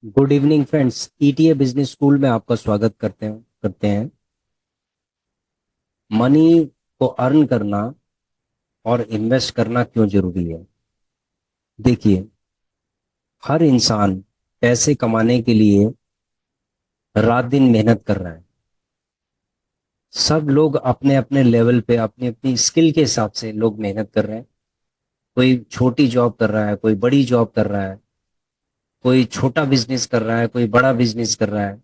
Good evening friends. ETA business school में आपका स्वागत करते हैं। मनी को अर्न करना और इन्वेस्ट करना क्यों जरूरी है। देखिए, हर इंसान पैसे कमाने के लिए रात दिन मेहनत कर रहा है। सब लोग अपने अपने लेवल पे अपनी अपनी स्किल के हिसाब से लोग मेहनत कर रहे हैं। कोई छोटी जॉब कर रहा है, कोई बड़ी जॉब कर रहा है, कोई छोटा बिजनेस कर रहा है, कोई बड़ा बिजनेस कर रहा है,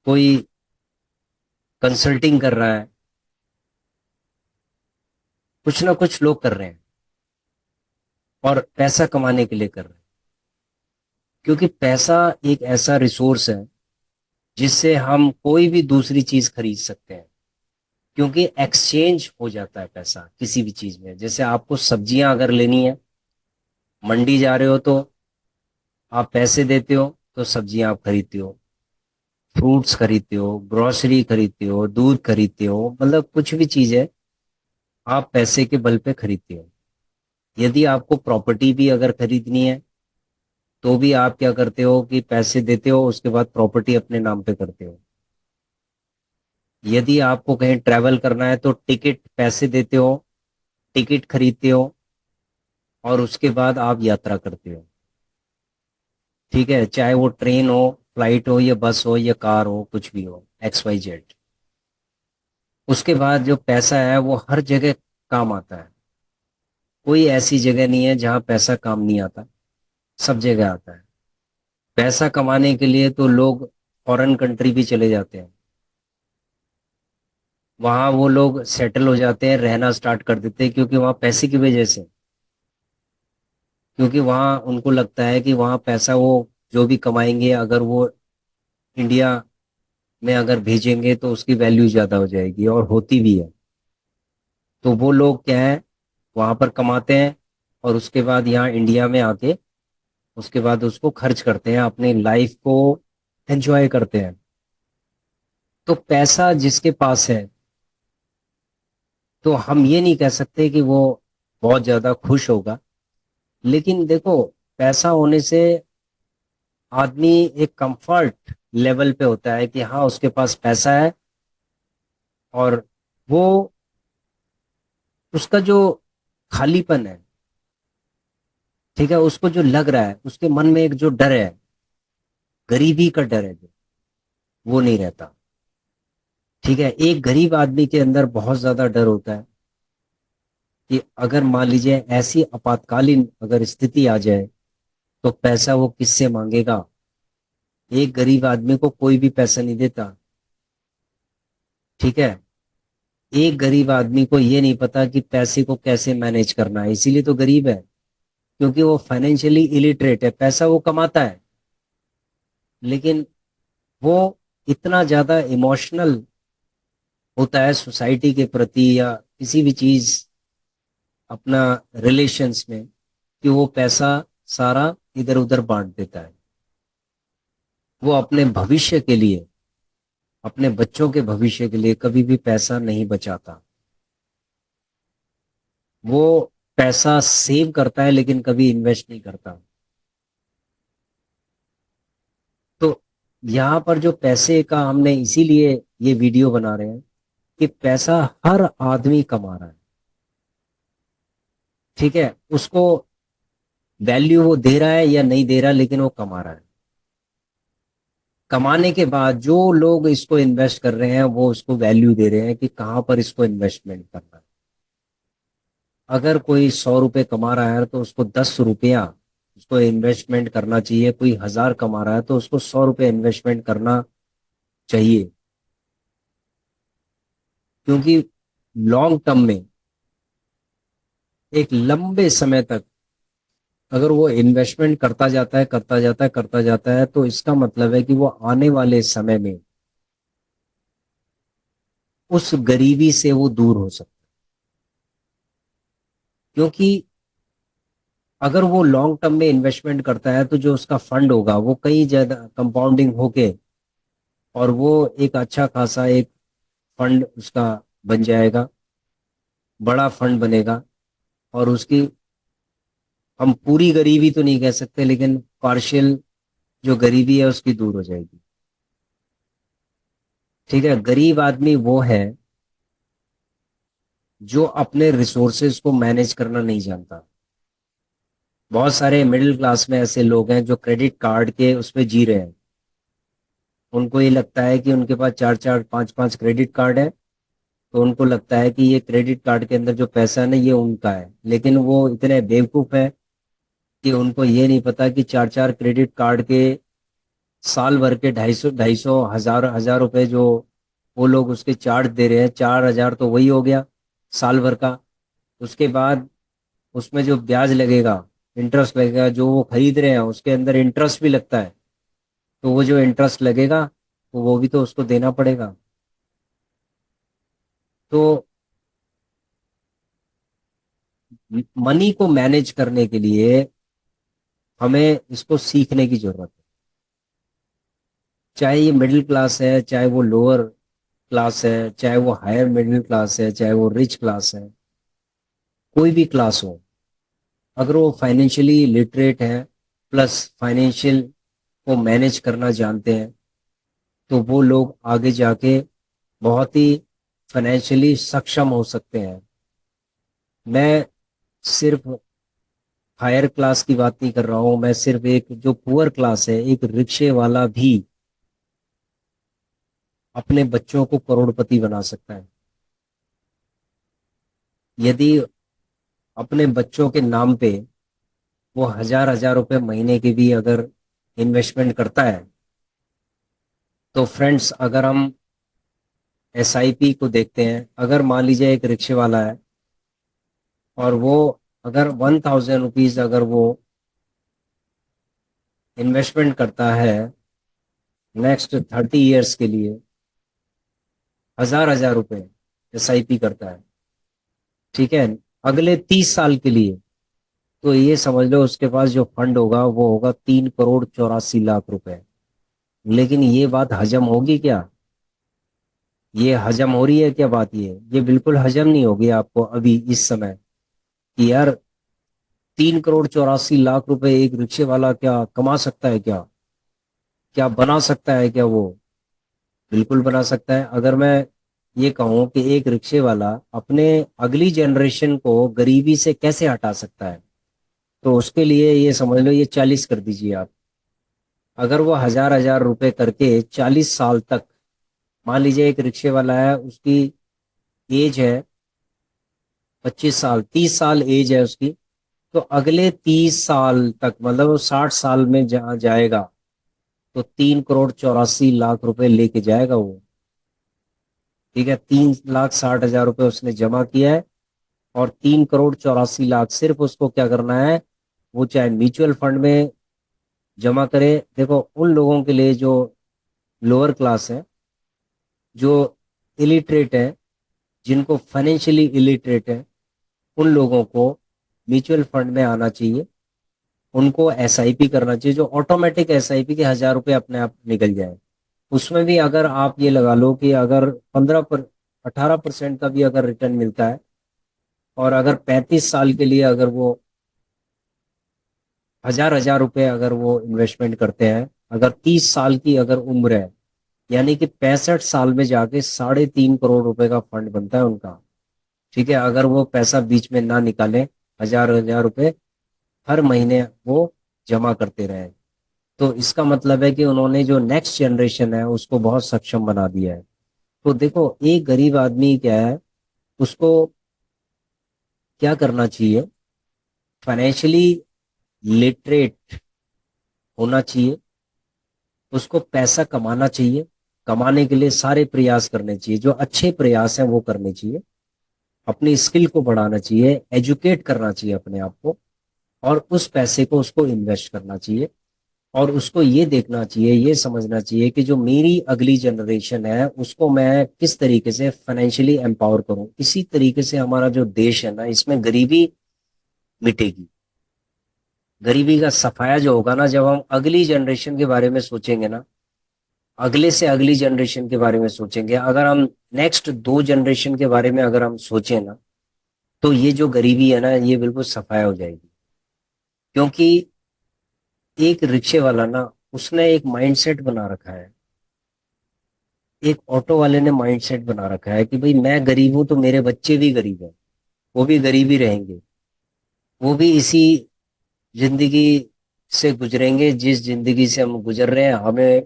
कोई कंसल्टिंग कर रहा है। कुछ ना कुछ लोग कर रहे हैं और पैसा कमाने के लिए कर रहे हैं। क्योंकि पैसा एक ऐसा रिसोर्स है जिससे हम कोई भी दूसरी चीज खरीद सकते हैं। क्योंकि एक्सचेंज हो जाता है पैसा किसी भी चीज में। जैसे आपको सब्जियां अगर लेनी है, मंडी जा रहे हो तो आप पैसे देते हो तो सब्जियां आप खरीदते हो, फ्रूट्स खरीदते हो, ग्रोसरी खरीदते हो, दूध खरीदते हो, मतलब कुछ भी चीज है आप पैसे के बल पे खरीदते हो। यदि आपको प्रॉपर्टी भी अगर खरीदनी है तो भी आप क्या करते हो कि पैसे देते हो, उसके बाद प्रॉपर्टी अपने नाम पे करते हो। यदि आपको कहीं ट्रैवल करना है तो टिकट पैसे देते हो, टिकट खरीदते हो और उसके बाद आप यात्रा करते हो। ठीक है, चाहे वो ट्रेन हो, फ्लाइट हो, या बस हो, या कार हो, कुछ भी हो, एक्स वाई जेड। उसके बाद जो पैसा है वो हर जगह काम आता है। कोई ऐसी जगह नहीं है जहाँ पैसा काम नहीं आता, सब जगह आता है। पैसा कमाने के लिए तो लोग फॉरेन कंट्री भी चले जाते हैं। वहां वो लोग सेटल हो जाते हैं, रहना स्टार्ट कर देते हैं, क्योंकि वहां पैसे की वजह से। क्योंकि वहां उनको लगता है कि वहां पैसा वो जो भी कमाएंगे, अगर वो इंडिया में अगर भेजेंगे तो उसकी वैल्यू ज्यादा हो जाएगी, और होती भी है। तो वो लोग क्या है, वहां पर कमाते हैं और उसके बाद यहाँ इंडिया में आके उसके बाद उसको खर्च करते हैं, अपनी लाइफ को एंजॉय करते हैं। तो पैसा जिसके पास है, तो हम ये नहीं कह सकते कि वो बहुत ज्यादा खुश होगा। लेकिन देखो, पैसा होने से आदमी एक कंफर्ट लेवल पे होता है कि हाँ उसके पास पैसा है, और वो उसका जो खालीपन है, ठीक है, उसको जो लग रहा है, उसके मन में एक जो डर है, गरीबी का डर है जो, वो नहीं रहता। ठीक है, एक गरीब आदमी के अंदर बहुत ज्यादा डर होता है कि अगर मान लीजिए ऐसी आपातकालीन अगर स्थिति आ जाए तो पैसा वो किससे मांगेगा। एक गरीब आदमी को कोई भी पैसा नहीं देता। ठीक है, एक गरीब आदमी को ये नहीं पता कि पैसे को कैसे मैनेज करना है, इसीलिए तो गरीब है। क्योंकि वो फाइनेंशियली इलिटरेट है। पैसा वो कमाता है, लेकिन वो इतना ज्यादा इमोशनल होता है सोसाइटी के प्रति या किसी भी चीज, अपना रिलेशंस में, कि वो पैसा सारा इधर उधर बांट देता है। वो अपने भविष्य के लिए, अपने बच्चों के भविष्य के लिए कभी भी पैसा नहीं बचाता। वो पैसा सेव करता है लेकिन कभी इन्वेस्ट नहीं करता। तो यहाँ पर जो पैसे का हमने इसीलिए ये वीडियो बना रहे हैं कि पैसा हर आदमी कमा रहा है। ठीक है, उसको वैल्यू वो दे रहा है या नहीं दे रहा, लेकिन वो कमा रहा है। कमाने के बाद जो लोग इसको इन्वेस्ट कर रहे हैं वो उसको वैल्यू दे रहे हैं कि कहाँ पर इसको इन्वेस्टमेंट करना है। अगर कोई 100 रुपए कमा रहा है तो उसको 10 रुपया उसको इन्वेस्टमेंट करना चाहिए। कोई 1000 कमा रहा है तो उसको 100 रुपये इन्वेस्टमेंट करना चाहिए। क्योंकि लॉन्ग टर्म में, एक लंबे समय तक अगर वो इन्वेस्टमेंट करता जाता है, करता जाता है, करता जाता है, तो इसका मतलब है कि वो आने वाले समय में उस गरीबी से वो दूर हो सकता है। क्योंकि अगर वो लॉन्ग टर्म में इन्वेस्टमेंट करता है तो जो उसका फंड होगा वो कहीं ज्यादा कंपाउंडिंग होके, और वो एक अच्छा खासा एक फंड उसका बन जाएगा, बड़ा फंड बनेगा। और उसकी हम पूरी गरीबी तो नहीं कह सकते, लेकिन पार्शियल जो गरीबी है उसकी दूर हो जाएगी। ठीक है, गरीब आदमी वो है जो अपने रिसोर्सेज को मैनेज करना नहीं जानता। बहुत सारे मिडिल क्लास में ऐसे लोग हैं जो क्रेडिट कार्ड के उस पे जी रहे हैं। उनको ये लगता है कि उनके पास चार चार पांच पांच क्रेडिट कार्ड है, तो उनको लगता है कि ये क्रेडिट कार्ड के अंदर जो पैसा है ना ये उनका है, लेकिन वो इतने बेवकूफ है कि उनको ये नहीं पता कि चार चार क्रेडिट कार्ड के साल भर के 250 250 हजार हजार रुपए जो वो लोग उसके चार्ज दे रहे हैं, 4,000 तो वही हो गया साल भर का। उसके बाद उसमें जो ब्याज लगेगा, इंटरेस्ट लगेगा, जो वो खरीद रहे हैं उसके अंदर इंटरेस्ट भी लगता है, तो वो जो इंटरेस्ट लगेगा तो वो भी तो उसको देना पड़ेगा। तो मनी को मैनेज करने के लिए हमें इसको सीखने की जरूरत है। चाहे ये मिडिल क्लास है, चाहे वो लोअर क्लास है, चाहे वो हायर मिडिल क्लास है, चाहे वो रिच क्लास है, कोई भी क्लास हो, अगर वो फाइनेंशियली लिटरेट है प्लस फाइनेंशियल को मैनेज करना जानते हैं, तो वो लोग आगे जाके बहुत ही फाइनेंशियली सक्षम हो सकते हैं। मैं सिर्फ हायर क्लास की बात नहीं कर रहा हूं, मैं सिर्फ एक जो पुअर क्लास है, एक रिक्शे वाला भी अपने बच्चों को करोड़पति बना सकता है यदि अपने बच्चों के नाम पे वो हजार हजार रुपए महीने के भी अगर इन्वेस्टमेंट करता है। तो फ्रेंड्स, अगर हम एसआईपी को देखते हैं, अगर मान लीजिए एक रिक्शे वाला है और वो अगर 1,000 रुपीज अगर वो इन्वेस्टमेंट करता है नेक्स्ट 30 ईयर्स के लिए, हजार हजार रुपए एसआईपी करता है, ठीक है, अगले 30 साल के लिए, तो ये समझ लो उसके पास जो फंड होगा वो होगा 3,84,00,000 रुपए। लेकिन ये बात हजम होगी क्या? ये हजम हो रही है क्या बात? ये बिल्कुल हजम नहीं होगी आपको अभी इस समय कि यार 3,84,00,000 रुपए एक रिक्शे वाला क्या कमा सकता है? क्या क्या बना सकता है क्या वो? बिल्कुल बना सकता है। अगर मैं ये कहूँ कि एक रिक्शे वाला अपने अगली जनरेशन को गरीबी से कैसे हटा सकता है, तो उसके लिए ये समझ लो ये 40 कर दीजिए आप। अगर वो हजार हजार रुपए करके 40 साल तक, मान लीजिए एक रिक्शे वाला है, उसकी एज है 25 साल, 30 साल एज है उसकी, तो अगले 30 साल तक मतलब वो 60 साल में जहाँ जाएगा तो 3,84,00,000 रुपए लेके जाएगा वो। ठीक है, 3,60,000 रुपए उसने जमा किया है और 3,84,00,000 सिर्फ उसको क्या करना है, वो चाहे म्यूचुअल फंड में जमा करे। देखो, उन लोगों के लिए जो लोअर क्लास है, जो इलिटरेट है, जिनको फाइनेंशियली इलिटरेट है, उन लोगों को म्यूचुअल फंड में आना चाहिए। उनको एसआईपी करना चाहिए, जो ऑटोमेटिक एसआईपी के 1,000 रुपए अपने आप निकल जाए। उसमें भी अगर आप ये लगा लो कि अगर 18% का भी अगर रिटर्न मिलता है, और अगर 35 साल के लिए अगर वो हजार हजार रुपए अगर वो इन्वेस्टमेंट करते हैं, अगर 30 साल की अगर उम्र है, यानी कि 65 साल में जाके 3.5 करोड़ रुपए का फंड बनता है उनका। ठीक है, अगर वो पैसा बीच में ना निकालें, हजार हजार रुपए हर महीने वो जमा करते रहे, तो इसका मतलब है कि उन्होंने जो नेक्स्ट जनरेशन है उसको बहुत सक्षम बना दिया है। तो देखो, एक गरीब आदमी क्या है, उसको क्या करना चाहिए, फाइनेंशियली लिटरेट होना चाहिए, उसको पैसा कमाना चाहिए, कमाने के लिए सारे प्रयास करने चाहिए, जो अच्छे प्रयास हैं वो करने चाहिए, अपनी स्किल को बढ़ाना चाहिए, एजुकेट करना चाहिए अपने आप को, और उस पैसे को उसको इन्वेस्ट करना चाहिए। और उसको ये देखना चाहिए, ये समझना चाहिए कि जो मेरी अगली जनरेशन है उसको मैं किस तरीके से फाइनेंशियली एम्पावर करूं। इसी तरीके से हमारा जो देश है ना, इसमें गरीबी मिटेगी। गरीबी का सफाया जो होगा ना, जब हम अगली जनरेशन के बारे में सोचेंगे ना, अगले से अगली जनरेशन के बारे में सोचेंगे, अगर हम नेक्स्ट 2 जनरेशन के बारे में अगर हम सोचें ना, तो ये जो गरीबी है ना ये बिल्कुल सफाया हो जाएगी। क्योंकि एक रिक्शे वाला ना, उसने एक माइंडसेट बना रखा है, एक ऑटो वाले ने माइंडसेट बना रखा है कि भाई मैं गरीब हूं तो मेरे बच्चे भी गरीब हैं, वो भी गरीब ही रहेंगे, वो भी इसी जिंदगी से गुजरेंगे जिस जिंदगी से हम गुजर रहे हैं। हमें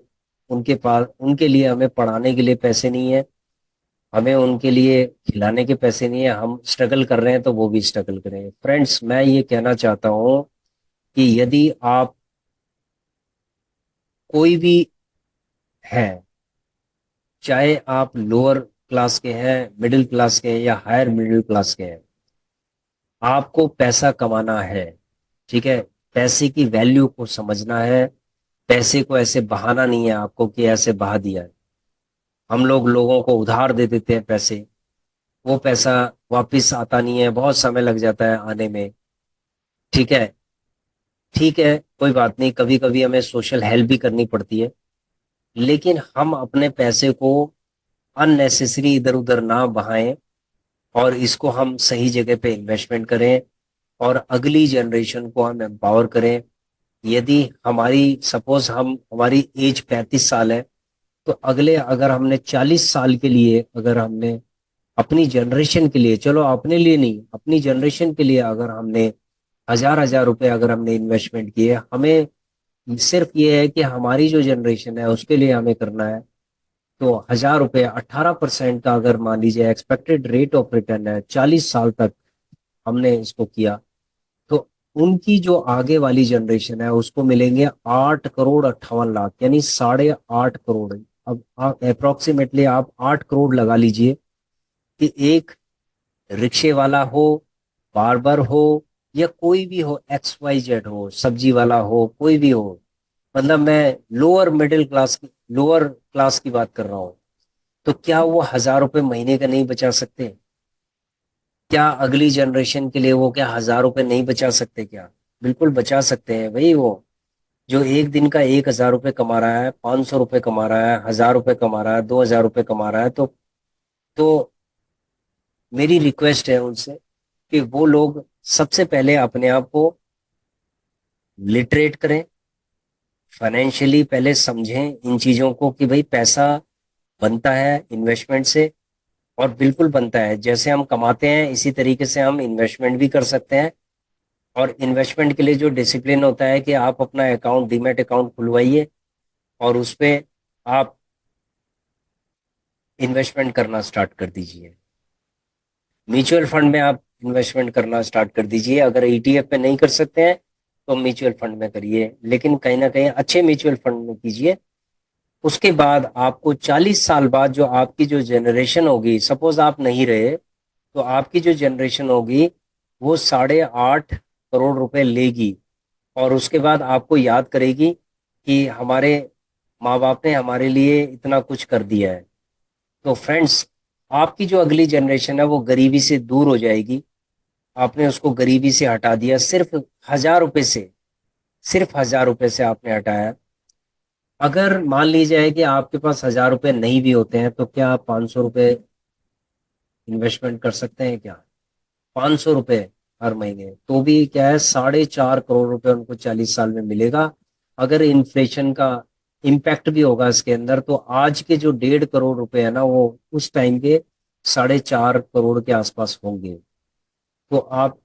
उनके पास, उनके लिए हमें पढ़ाने के लिए पैसे नहीं है, हमें उनके लिए खिलाने के पैसे नहीं है, हम स्ट्रगल कर रहे हैं तो वो भी स्ट्रगल करें। फ्रेंड्स, मैं ये कहना चाहता हूँ कि यदि आप कोई भी हैं, चाहे आप लोअर क्लास के हैं, मिडिल क्लास के हैं या हायर मिडिल क्लास के हैं, आपको पैसा कमाना है, ठीक है, पैसे की वैल्यू को समझना है। पैसे को ऐसे बहाना नहीं है आपको कि ऐसे बहा दिया है। हम लोग लोगों को उधार दे देते हैं पैसे, वो पैसा वापस आता नहीं है, बहुत समय लग जाता है आने में। ठीक है, ठीक है, कोई बात नहीं, कभी कभी हमें सोशल हेल्प भी करनी पड़ती है, लेकिन हम अपने पैसे को अननेसेसरी इधर उधर ना बहाएं, और इसको हम सही जगह पे इन्वेस्टमेंट करें, और अगली जनरेशन को हम एम्पावर करें। यदि हमारी सपोज हम हमारी एज 35 साल है, तो अगले अगर हमने 40 साल के लिए, अगर हमने अपनी जनरेशन के लिए, चलो अपने लिए नहीं, अपनी जनरेशन के लिए अगर हमने 1000 1000 रुपए अगर हमने इन्वेस्टमेंट किए, हमें सिर्फ ये है कि हमारी जो जनरेशन है उसके लिए हमें करना है। तो 1000 रुपये 18% का अगर मान लीजिए एक्सपेक्टेड रेट ऑफ रिटर्न है, 40 साल तक हमने इसको किया, तो उनकी जो आगे वाली जनरेशन है उसको मिलेंगे 8 करोड़ 58 लाख, यानी 8.5 करोड़। अब आप अप्रोक्सीमेटली आप 8 करोड़ लगा लीजिए कि एक रिक्शे वाला हो, बार्बर हो, या कोई भी हो, XYZ हो, सब्जी वाला हो, कोई भी हो, मतलब मैं लोअर क्लास की बात कर रहा हूँ, तो क्या वो 1000 रुपये महीने का नहीं बचा सकते? क्या अगली जनरेशन के लिए वो क्या 1000 रुपये नहीं बचा सकते क्या? बिल्कुल बचा सकते हैं भाई। वो जो एक दिन का 1000 रुपये कमा रहा है, 500 रुपये कमा रहा है, 1000 रुपये कमा रहा है, 2000 रुपये कमा रहा है, तो मेरी रिक्वेस्ट है उनसे कि वो लोग सबसे पहले अपने आप को लिटरेट करें, फाइनेंशियली पहले समझें इन चीजों को कि भाई पैसा बनता है इन्वेस्टमेंट से, और बिल्कुल बनता है। जैसे हम कमाते हैं इसी तरीके से हम इन्वेस्टमेंट भी कर सकते हैं। और इन्वेस्टमेंट के लिए जो डिसिप्लिन होता है कि आप अपना अकाउंट, डीमैट अकाउंट खुलवाइए, और उस पे आप इन्वेस्टमेंट करना स्टार्ट कर दीजिए। म्यूचुअल फंड में आप इन्वेस्टमेंट करना स्टार्ट कर दीजिए। अगर ETF में नहीं कर सकते हैं तो म्यूचुअल फंड में करिए, लेकिन कहीं ना कहीं अच्छे म्यूचुअल फंड में कीजिए। उसके बाद आपको 40 साल बाद जो आपकी जो जनरेशन होगी, सपोज आप नहीं रहे, तो आपकी जो जनरेशन होगी वो 8.5 करोड़ रुपए लेगी, और उसके बाद आपको याद करेगी कि हमारे माँ बाप ने हमारे लिए इतना कुछ कर दिया है। तो फ्रेंड्स, आपकी जो अगली जनरेशन है वो गरीबी से दूर हो जाएगी। आपने उसको गरीबी से हटा दिया, सिर्फ 1000 रुपए से, सिर्फ 1000 रुपए से आपने हटाया। अगर मान लीजिए है कि आपके पास 1000 रुपए नहीं भी होते हैं, तो क्या आप 500 रुपए इन्वेस्टमेंट कर सकते हैं क्या? 500 रुपए हर महीने, तो भी क्या है, 4.5 करोड़ रुपए उनको 40 साल में मिलेगा। अगर इन्फ्लेशन का इम्पैक्ट भी होगा इसके अंदर, तो आज के जो 1.5 करोड़ रुपए है ना, वो उस टाइम के 4.5 करोड़ के आसपास होंगे। तो आप,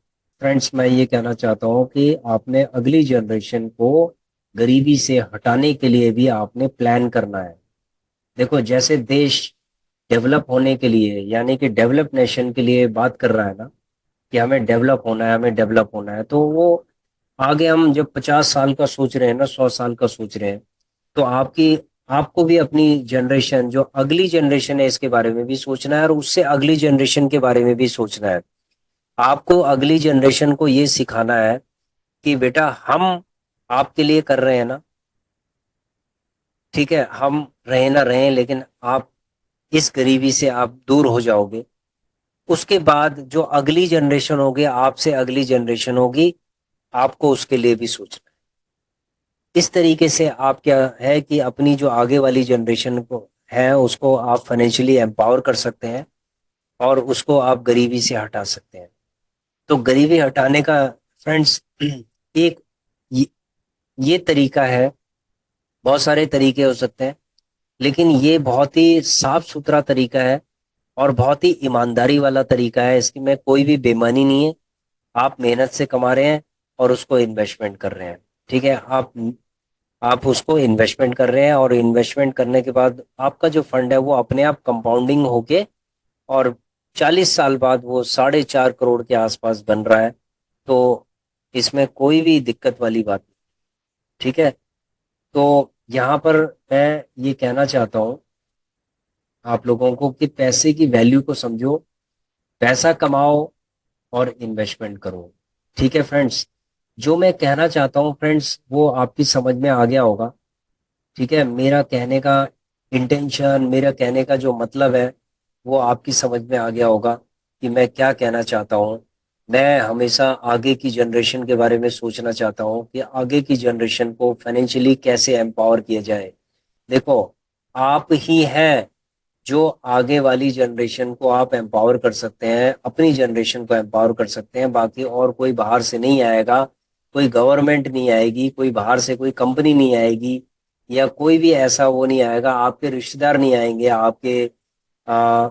फ्रेंड्स, मैं ये कहना चाहता हूँ कि आपने अगली जनरेशन को गरीबी से हटाने के लिए भी आपने प्लान करना है। देखो, जैसे देश डेवलप होने के लिए, यानी कि डेवलप नेशन के लिए बात कर रहा है ना, कि हमें डेवलप होना है, हमें डेवलप होना है, तो वो आगे हम जब 50 साल का सोच रहे हैं ना, 100 साल का सोच रहे हैं, तो आपको भी अपनी जनरेशन, जो अगली जनरेशन है, इसके बारे में भी सोचना है, और उससे अगली जनरेशन के बारे में भी सोचना है। आपको अगली जनरेशन को ये सिखाना है कि बेटा, हम आपके लिए कर रहे हैं ना, ठीक है, हम रहे ना रहे, लेकिन आप इस गरीबी से आप दूर हो जाओगे। उसके बाद जो अगली जनरेशन होगी, आपसे अगली जनरेशन होगी, आपको उसके लिए भी सोचना है। इस तरीके से आप क्या है कि अपनी जो आगे वाली जनरेशन को है उसको आप फाइनेंशियली एम्पावर कर सकते हैं, और उसको आप गरीबी से हटा सकते हैं। तो गरीबी हटाने का, फ्रेंड्स, एक ये ये तरीका है, बहुत सारे तरीके हो सकते हैं, लेकिन ये बहुत ही साफ सुथरा तरीका है और बहुत ही ईमानदारी वाला तरीका है। इसमें कोई भी बेईमानी नहीं है। आप मेहनत से कमा रहे हैं और उसको इन्वेस्टमेंट कर रहे हैं। ठीक है, आप उसको इन्वेस्टमेंट कर रहे हैं और इन्वेस्टमेंट करने के बाद आपका जो फंड है वो अपने आप कंपाउंडिंग होके और 40 साल बाद वो 4.5 करोड़ के आसपास बन रहा है। तो इसमें कोई भी दिक्कत वाली बात नहीं। ठीक है, तो यहाँ पर मैं ये कहना चाहता हूँ आप लोगों को कि पैसे की वैल्यू को समझो, पैसा कमाओ और इन्वेस्टमेंट करो। ठीक है फ्रेंड्स, जो मैं कहना चाहता हूँ फ्रेंड्स वो आपकी समझ में आ गया होगा। ठीक है, मेरा कहने का इंटेंशन, मेरा कहने का जो मतलब है वो आपकी समझ में आ गया होगा कि मैं क्या कहना चाहता हूँ। मैं हमेशा आगे की जनरेशन के बारे में सोचना चाहता हूँ कि आगे की जनरेशन को फाइनेंशियली कैसे एम्पावर किया जाए। देखो, आप ही हैं जो आगे वाली जनरेशन को आप एम्पावर कर सकते हैं, अपनी जनरेशन को एम्पावर कर सकते हैं। बाकी और कोई बाहर से नहीं आएगा, कोई गवर्नमेंट नहीं आएगी, कोई बाहर से कोई कंपनी नहीं आएगी, या कोई भी ऐसा वो नहीं आएगा, आपके रिश्तेदार नहीं आएंगे आ,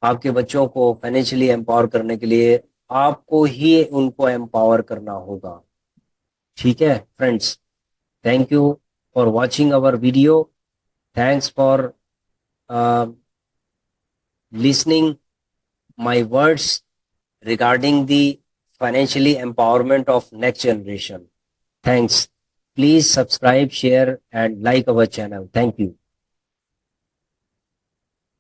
आपके बच्चों को फाइनेंशियली एम्पावर करने के लिए। आपको ही उनको एम्पावर करना होगा। ठीक है friends, thank you for watching our video. Thanks for listening my words regarding the financially empowerment of next generation. Thanks. Please subscribe, share, and like our channel. Thank you.